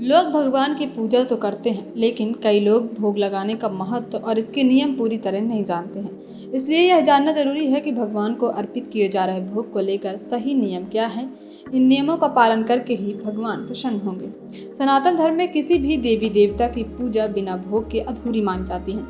लोग भगवान की पूजा तो करते हैं, लेकिन कई लोग भोग लगाने का महत्व और इसके नियम पूरी तरह नहीं जानते हैं। इसलिए यह जानना जरूरी है कि भगवान को अर्पित किए जा रहे भोग को लेकर सही नियम क्या है। इन नियमों का पालन करके ही भगवान प्रसन्न होंगे। सनातन धर्म में किसी भी देवी देवता की पूजा बिना भोग के अधूरी मानी जाती है।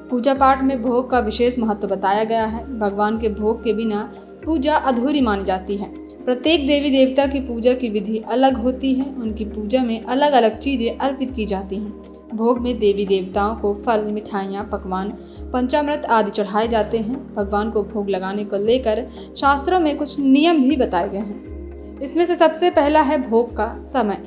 पूजा पाठ में भोग का विशेष महत्व बताया गया है। भगवान के भोग के बिना पूजा अधूरी मानी जाती है। प्रत्येक देवी देवता की पूजा की विधि अलग होती है। उनकी पूजा में अलग अलग चीजें अर्पित की जाती हैं। भोग में देवी देवताओं को फल, मिठाइयाँ, पकवान, पंचामृत आदि चढ़ाए जाते हैं। भगवान को भोग लगाने को लेकर शास्त्रों में कुछ नियम भी बताए गए हैं। इसमें से सबसे पहला है भोग का समय।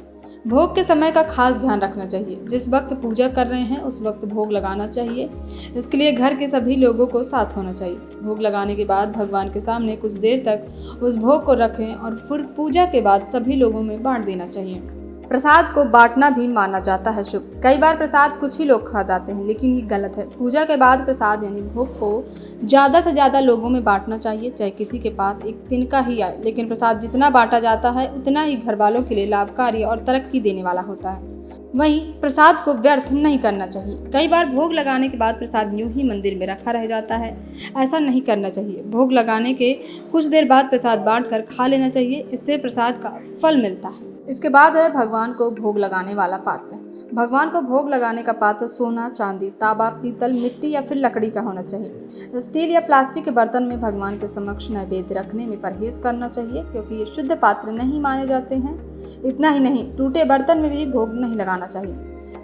भोग के समय का खास ध्यान रखना चाहिए। जिस वक्त पूजा कर रहे हैं उस वक्त भोग लगाना चाहिए। इसके लिए घर के सभी लोगों को साथ होना चाहिए। भोग लगाने के बाद भगवान के सामने कुछ देर तक उस भोग को रखें और फिर पूजा के बाद सभी लोगों में बांट देना चाहिए। प्रसाद को बांटना भी माना जाता है शुभ। कई बार प्रसाद कुछ ही लोग खा जाते हैं, लेकिन ये गलत है। पूजा के बाद प्रसाद यानी भोग को ज़्यादा से ज़्यादा लोगों में बांटना चाहिए, चाहे किसी के पास एक तिनका ही आए। लेकिन प्रसाद जितना बांटा जाता है उतना ही घर वालों के लिए लाभकारी और तरक्की देने वाला होता है। वहीं प्रसाद को व्यर्थ नहीं करना चाहिए। कई बार भोग लगाने के बाद प्रसाद यूं ही मंदिर में रखा रह जाता है। ऐसा नहीं करना चाहिए। भोग लगाने के कुछ देर बाद प्रसाद बांटकर खा लेना चाहिए। इससे प्रसाद का फल मिलता है। इसके बाद है भगवान को भोग लगाने वाला पात्र। भगवान को भोग लगाने का पात्र सोना, चांदी, तांबा, पीतल, मिट्टी या फिर लकड़ी का होना चाहिए। स्टील या प्लास्टिक के बर्तन में भगवान के समक्ष नैवेद्य रखने में परहेज करना चाहिए, क्योंकि ये शुद्ध पात्र नहीं माने जाते हैं। इतना ही नहीं, टूटे बर्तन में भी भोग नहीं लगाना चाहिए।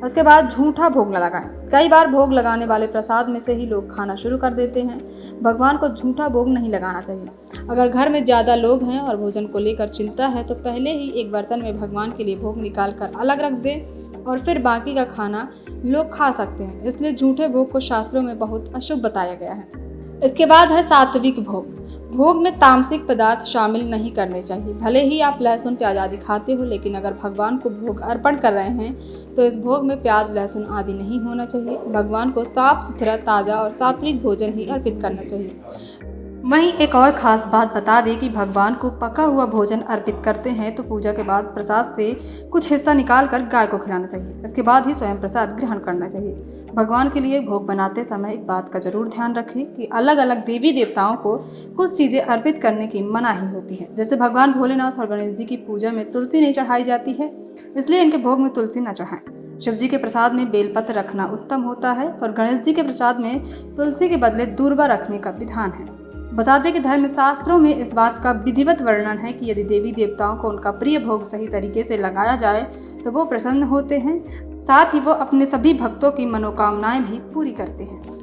उसके बाद झूठा भोग न लगाएं। कई बार भोग लगाने वाले प्रसाद में से ही लोग खाना शुरू कर देते हैं। भगवान को झूठा भोग नहीं लगाना चाहिए। अगर घर में ज़्यादा लोग हैं और भोजन को लेकर चिंता है तो पहले ही एक बर्तन में भगवान के लिए भोग निकाल कर अलग रख दें और फिर बाकी का खाना लोग खा सकते हैं। इसलिए झूठे भोग को शास्त्रों में बहुत अशुभ बताया गया है। इसके बाद है सात्विक भोग। भोग में तामसिक पदार्थ शामिल नहीं करने चाहिए। भले ही आप लहसुन, प्याज आदि खाते हो, लेकिन अगर भगवान को भोग अर्पण कर रहे हैं तो इस भोग में प्याज, लहसुन आदि नहीं होना चाहिए। भगवान को साफ सुथरा, ताज़ा और सात्विक भोजन ही अर्पित करना चाहिए। वहीं एक और खास बात बता दें कि भगवान को पका हुआ भोजन अर्पित करते हैं तो पूजा के बाद प्रसाद से कुछ हिस्सा निकाल कर गाय को खिलाना चाहिए। इसके बाद ही स्वयं प्रसाद ग्रहण करना चाहिए। भगवान के लिए भोग बनाते समय एक बात का जरूर ध्यान रखें कि अलग अलग देवी देवताओं को कुछ चीज़ें अर्पित करने की मनाही होती है। जैसे भगवान भोलेनाथ और गणेश जी की पूजा में तुलसी नहीं चढ़ाई जाती है, इसलिए इनके भोग में तुलसी न चढ़ाएं। शिव जी के प्रसाद में बेलपत्र रखना उत्तम होता है और गणेश जी के प्रसाद में तुलसी के बदले दूर्वा रखने का विधान है। बता दें कि धर्म शास्त्रों में इस बात का विधिवत वर्णन है कि यदि देवी देवताओं को उनका प्रिय भोग सही तरीके से लगाया जाए तो वो प्रसन्न होते हैं। साथ ही वो अपने सभी भक्तों की मनोकामनाएं भी पूरी करते हैं।